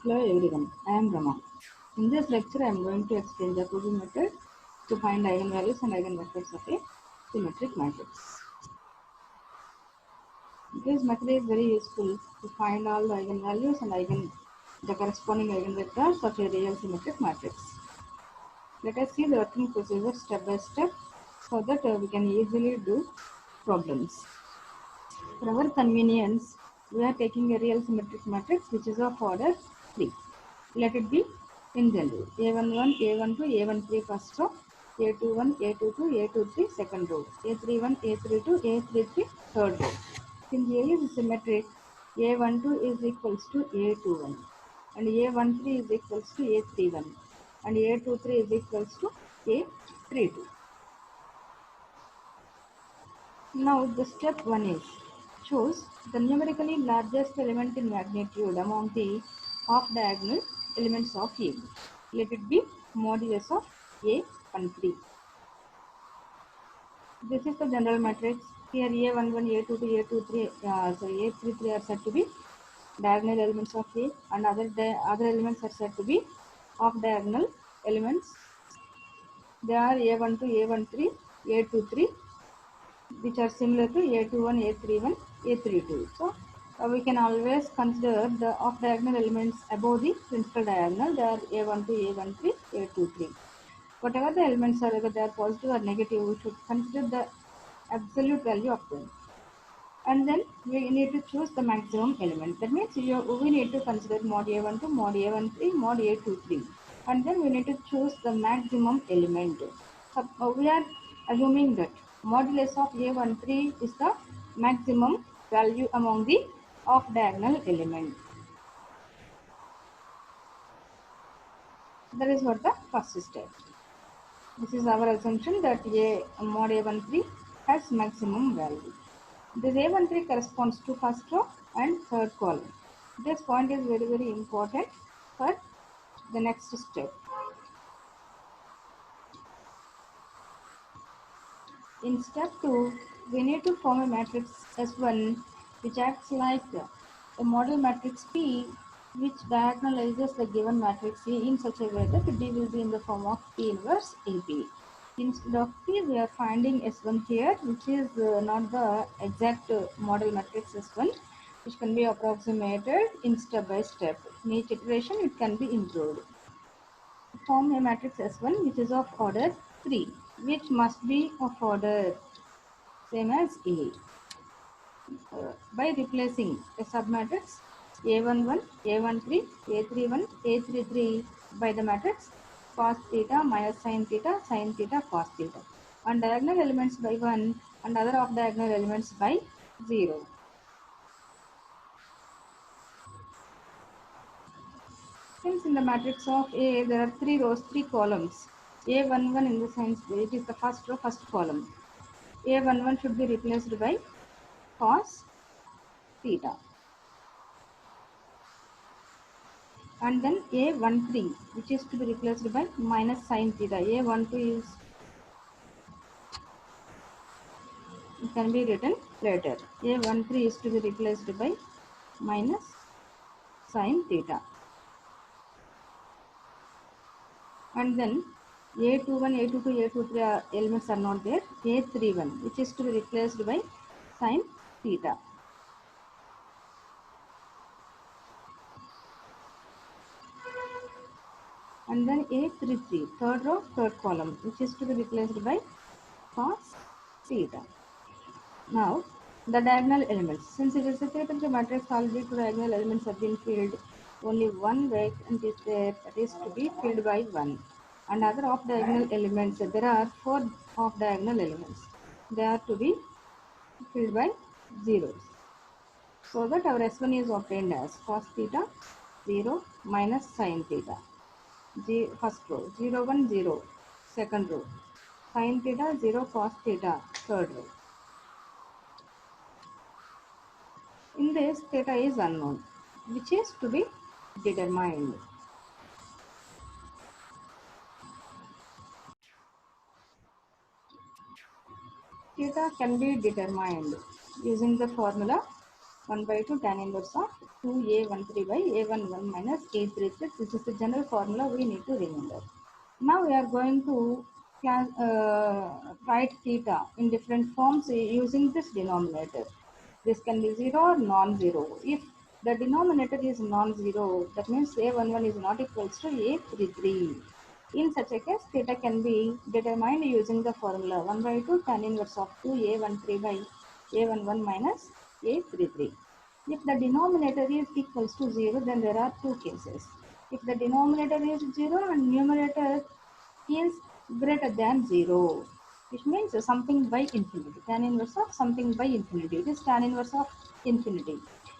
Hello everyone, I am Rama. In this lecture, I am going to explain the Jacobi method to find eigenvalues and eigenvectors of a symmetric matrix. This method is very useful to find all the eigenvalues and the corresponding eigenvectors of a real symmetric matrix. Let us see the working procedure step by step so that we can easily do problems. For our convenience, we are taking a real symmetric matrix which is of order 3. Let it be in general. A11, A12, A13 first row, A21, A22, A23 second row, A31, A32, A33 third row. Since A is symmetric, A12 is equals to A21 and A13 is equals to A31 and A23 is equals to A32. Now the step 1 is choose the numerically largest element in magnitude among the off-diagonal elements of A. Let it be modulus of A13. This is the general matrix. Here A11, A22, A33 are said to be diagonal elements of A and other elements are said to be off-diagonal elements. They are A12, A13, A23, which are similar to A21, A31, A32. So we can always consider the off-diagonal elements above the principal diagonal. They are A12, A13, A23. Whatever the elements are, whether they are positive or negative, we should consider the absolute value of them. And then we need to choose the maximum element. That means we need to consider mod A12, mod A13, mod A23. And then we need to choose the maximum element. So, we are assuming that modulus of A13 is the maximum value among the off-diagonal element. That is what the first step. This is our assumption that mod A13 has maximum value. This A13 corresponds to first row and third column. This point is very important for the next step. In step 2, we need to form a matrix S1 which acts like a model matrix P which diagonalizes the given matrix A in such a way that D will be in the form of P inverse AP. Instead of P, we are finding S1 here, which is not the exact model matrix S1, which can be approximated in step by step. In each iteration, it can be improved. Form a matrix S1 which is of order 3, which must be of order same as A. By replacing a submatrix A11, A13, A31, A33 by the matrix cos theta minus sin theta, cos theta, and diagonal elements by 1 and other off diagonal elements by 0. Since in the matrix of A there are 3 rows, 3 columns, A11 in the sense it is the first row, first column. A11 should be replaced by cos theta. And then A13 which is to be replaced by minus sin theta. A12 is it can be written later. A13 is to be replaced by minus sin theta. And then A21, A22, A23 elements are not there. A31 which is to be replaced by sin theta. And then A33 third row, third column which is to be replaced by cos theta. Now the diagonal elements. Since it is a 3x3 matrix, already 2 diagonal elements have been filled. Only one vacant is there, that is to be filled by 1. And other off diagonal elements, there are 4 off diagonal elements. They are to be filled by zeros. So that our S1 is obtained as cos theta 0 minus sin theta. First row 0 1 0, second row sin theta 0 cos theta, third row. In this, theta is unknown, which is to be determined. Theta can be determined using the formula 1 by 2 tan inverse of 2a13 by a11 minus a33. This is the general formula we need to remember. Now we are going to write theta in different forms using this denominator. This can be 0 or non-zero. If the denominator is non-zero, that means a11 is not equals to a33. In such a case, theta can be determined using the formula 1 by 2 tan inverse of 2a13 by a11 minus a33. If the denominator is equals to 0, then there are two cases. If the denominator is 0 and numerator is greater than 0, which means something by infinity. Tan inverse of something by infinity. It is tan inverse of infinity.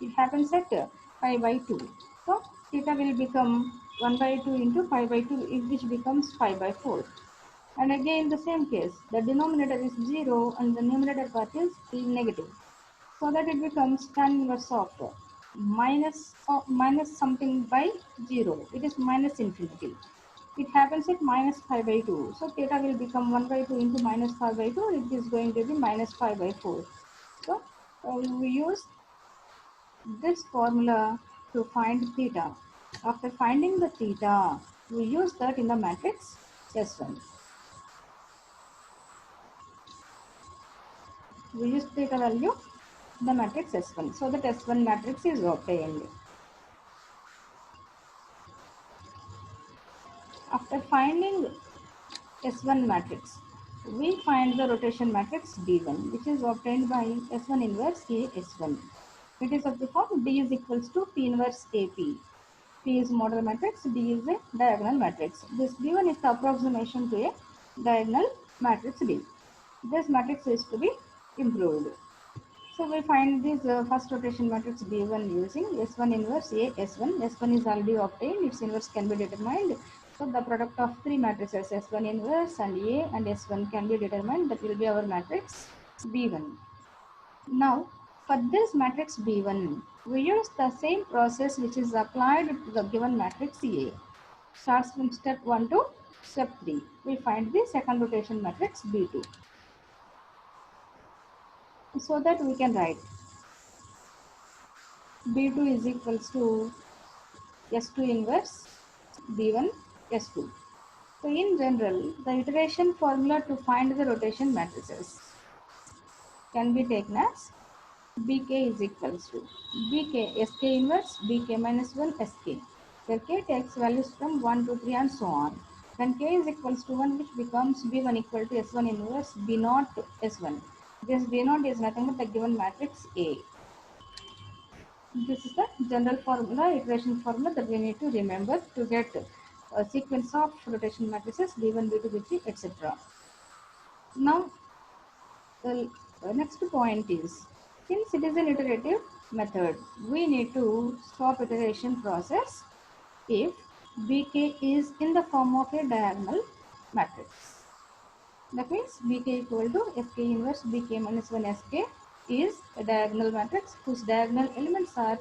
It happens at pi by 2. So theta will become 1 by 2 into pi by 2, which becomes pi by 4. And again the same case, the denominator is 0 and the numerator part is negative. So that it becomes tan inverse of minus something by 0. It is minus infinity. It happens at minus pi by 2. So theta will become 1 by 2 into minus pi by 2. It is going to be minus pi by 4. So we use this formula to find theta. After finding the theta, we use that in the matrix S1. We use theta value in the matrix S1. So that S1 matrix is obtained. After finding S1 matrix, we find the rotation matrix D1, which is obtained by S1 inverse A S1. It is of the form D is equals to P inverse AP. P is model matrix, D is a diagonal matrix. This D1 is the approximation to a diagonal matrix D. This matrix is to be improved. So we find this first rotation matrix D1 using S1 inverse A S1. S1 is already obtained, its inverse can be determined. So the product of three matrices S1 inverse and A and S1 can be determined. That will be our matrix B1. Now for this matrix B1, we use the same process which is applied to the given matrix A. Starts from step 1 to step 3. We find the second rotation matrix B2. So that we can write B2 is equals to S2 inverse B1 S2. So in general, the iteration formula to find the rotation matrices can be taken as Bk is equals to Bk Sk inverse Bk minus 1 Sk, where k takes values from 1 to 3 and so on. Then k is equals to 1, which becomes B1 equal to S1 inverse B0 S1. This B0 is nothing but the given matrix A. This is the general formula, iteration formula that we need to remember to get a sequence of rotation matrices B1, B2, B3, etc. Now, the next point is, since it is an iterative method, we need to stop iteration process if Bk is in the form of a diagonal matrix. That means Bk equal to Sk inverse Bk minus 1 Sk is a diagonal matrix whose diagonal elements are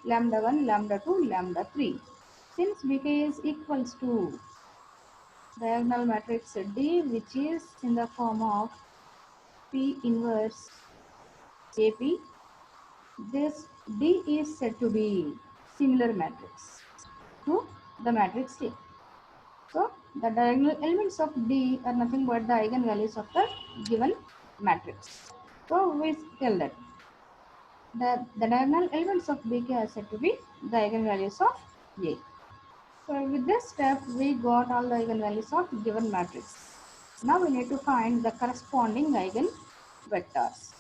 lambda 1, lambda 2, lambda 3. Since Bk is equals to diagonal matrix D, which is in the form of P inverse AP, this D is said to be similar matrix to the matrix A. So the diagonal elements of D are nothing but the eigenvalues of the given matrix. So we tell that the diagonal elements of Bk are said to be the eigenvalues of A. So with this step, we got all the eigenvalues of given matrix. Now we need to find the corresponding eigenvectors.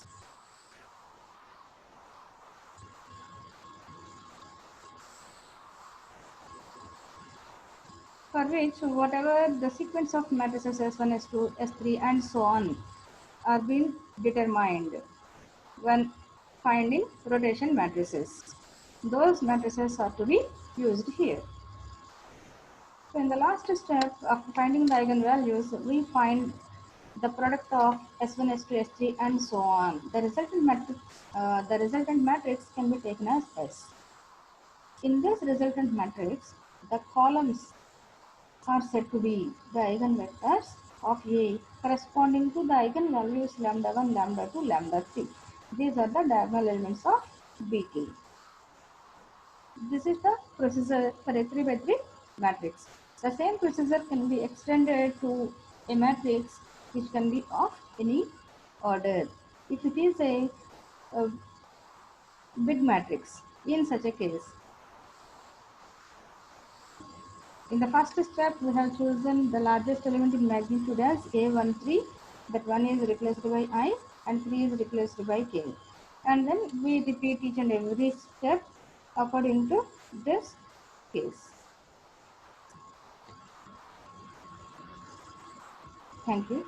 For which whatever the sequence of matrices S1, S2, S3 and so on are being determined when finding rotation matrices. Those matrices are to be used here. So in the last step, after finding the eigenvalues, we find the product of S1, S2, S3 and so on. The resultant matrix can be taken as S. In this resultant matrix, the columns are said to be the eigenvectors of A corresponding to the eigenvalues lambda 1, lambda 2, lambda 3. These are the diagonal elements of Bt. This is the procedure for a 3 by 3 matrix. The same procedure can be extended to a matrix which can be of any order. If it is a big matrix, in such a case, in the first step we have chosen the largest element in magnitude as A13, that 1 is replaced by I and 3 is replaced by K. And then we repeat each and every step according to this case. Thank you.